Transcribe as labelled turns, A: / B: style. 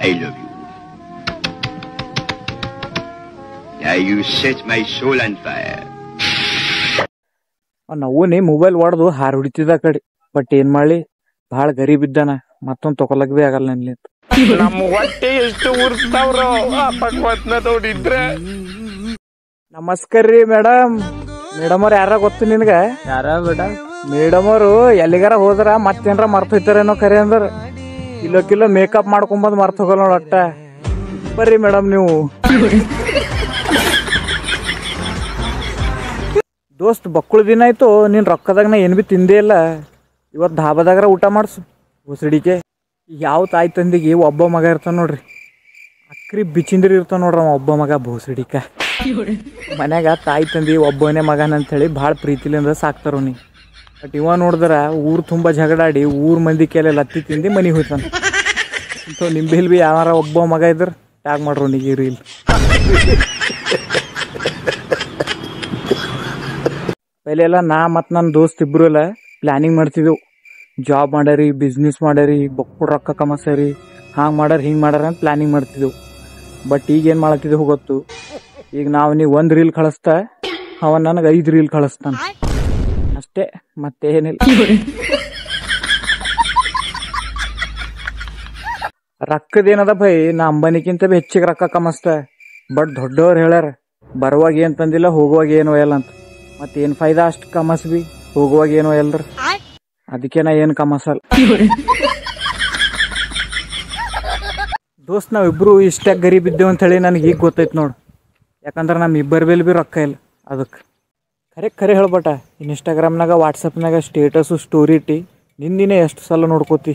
A: I love you. Now you set my soul on fire.
B: ನಾವು ನೀ mobile ಹೊಡೆದು ಹಾರ್ ಹೊಡಿತಿದ್ದ ಕಡೆ ಬಟ್ ಏನ್ ಮಾಡ್ಲಿ ಬಹಳ ಗರೀಬ್ ಇದ್ದಾನ ಮತ್ತೊಂದ್ ತಗೊಳಕ್ ಬಿ ಆಗಲ್ಲ ನನ್ಲಿ.
C: ನಮ್ಮ ಹೊಟ್ಟೆ ಎಷ್ಟು ಉರ್ಸ್ತಾವ್ರೋ ಭಗವತ್ನ ನೋಡಿದ್ರೆ.
B: ನಮಸ್ಕಾರ ರೀ ಮೇಡಮ್. ಮೇಡಮ್ ಅವ್ರ ಯಾರ ಗೊತ್ತು ನಿನ್ಗ?
D: ಯಾರ ಮೇಡಮ್?
B: ಮೇಡಮ್ ಅವರು ಎಲ್ಲಿಗಾರ ಹೋದ್ರ ಮತ್ತೇನ್ರ ಮರ್ತ ಹೋಯ್ತಾರೇನೋ ಕರೆ ಅಂದ್ರ ಕಿಲೋ ಮೇಕಪ್ ಮಾಡ್ಕೊಂಬಂದ್ ಮರ್ತ ಹೋಗಲ್ಲ ನೋಡ ಅಟ್ಟ. ಬರ್ರಿ ಮೇಡಮ್ ನೀವು. ದೋಸ್ತ್ ಬಕ್ಕುಳ ದಿನ ಆಯ್ತು ನೀನ್ ರೊಕ್ಕದಾಗ ನಾ ಏನ್ ಬಿ ತಿಂದೇ ಇಲ್ಲ. ಇವತ್ತು ಧಾಬಾದಾಗ್ರ ಊಟ ಮಾಡ್ಸು ಹೊಸಡಿಕೆ. ಯಾವ ತಾಯಿ ತಂದಿಗೆ ಒಬ್ಬ ಮಗ ಇರ್ತಾನ ನೋಡ್ರಿ, ಅಕ್ರಿ ಬಿಚಿಂದ್ರಿ ಇರ್ತಾನ ನೋಡ್ರಿ ಅವ ಒಬ್ಬ ಮಗ ಬೋಸಡಿಕ. ಮನ್ಯಾಗ ತಾಯಿ ತಂದಿ ಒಬ್ಬನೇ ಮಗನ ಅಂತೇಳಿ ಭಾಳ ಪ್ರೀತಿಲಿಂದ ಸಾಕ್ತಾರ ನೀ. ಬಟ್ ಇವ ನೋಡಿದ್ರ ಊರು ತುಂಬ ಜಗಳಾಡಿ ಊರ್ ಮಂದಿ ಕೆಲೆ ಲತ್ತಿ ತಿಂದು ಮನಿಗೆ ಹೋಯ್ತಾನ. ಇಂಥವ್ ನಿಂಬೆಲ್ ಬಿ ಯಾವಾರ ಒಬ್ಬ ಮಗ ಇದ್ರ ಟ್ಯಾಗ್ ಮಾಡ್ರು ನೀಗ ರೀಲ್. ಪೈಲೆ ಎಲ್ಲ ನಾ ಮತ್ತು ನನ್ನ ದೋಸ್ತ್ ಇಬ್ರು ಎಲ್ಲ ಪ್ಲಾನಿಂಗ್ ಮಾಡ್ತಿದ್ದೆವು. ಜಾಬ್ ಮಾಡ್ಯಾರಿ, ಬಿಸ್ನೆಸ್ ಮಾಡ್ಯಾರಿ, ಬಕ್ಕುಳ ರೊಕ್ಕ ಕಮಸ್ಯಾರಿ, ಹಾಂಗೆ ಮಾಡ್ಯಾರ ಹಿಂಗೆ ಮಾಡ್ಯಾರ ಅಂತ ಪ್ಲಾನಿಂಗ್ ಮಾಡ್ತಿದ್ದೆವು. ಬಟ್ ಈಗ ಏನು ಮಾಡ್ತಿದ್ದೆವು ಗೊತ್ತು? ಈಗ ನಾವು ನೀವು 1 ರೀಲ್ ಕಳಿಸ್ತಾ ಅವ ನನಗೆ 5 ರೀಲ್ ಕಳಿಸ್ತಾನ ಅಷ್ಟೇ, ಮತ್ತೇನಿಲ್ಲ. ರೊಕ್ಕದೇನದ ಭೈ, ನಾ ಅಂಬಾನಿಕ್ಕಿಂತ ಬಿ ಹೆಚ್ಚಿಗೆ ರೊಕ್ಕ ಕಮಸ್ತ. ಬಟ್ ದೊಡ್ಡವ್ರು ಹೇಳ್ಯಾರ ಬರುವಾಗ ಏನು ತಂದಿಲ್ಲ ಹೋಗುವಾಗ ಏನು ಒಯ್ಯಲ್ಲ ಅಂತ. ಮತ್ತೇನು ಫೈದಾ ಅಷ್ಟು ಕಮಸ್ ಬಿ ಹೋಗುವಾಗ ಏನು ಒಯ್ಯಲ್ರ, ಅದಕ್ಕೆ ನಾ ಏನು ಕಮಸಲ್ಲ. ದೋಸ್ತ್ ನಾವಿಬ್ರು ಇಷ್ಟ ಗರೀಬ್ ಇದ್ದೇವೆ ಅಂತ ಹೇಳಿ ನನಗೆ ಈಗ ಗೊತ್ತೈತೆ ನೋಡು. ಯಾಕಂದ್ರೆ ನಮ್ಮ ಇಬ್ಬರ ಬೇಲ್ ಬಿ ರೊಕ್ಕ ಇಲ್ಲ. ಅದಕ್ಕೆ ಖರೆ ಹೇಳ್ಬಟ, ಇನ್ಸ್ಟಾಗ್ರಾಮ್ನಾಗ ವಾಟ್ಸಪ್ನಾಗ ಸ್ಟೇಟಸು ಸ್ಟೋರಿ ಇಟ್ಟು ನಿನ್ನೆ ಎಷ್ಟು ಸಲ ನೋಡ್ಕೋತಿ.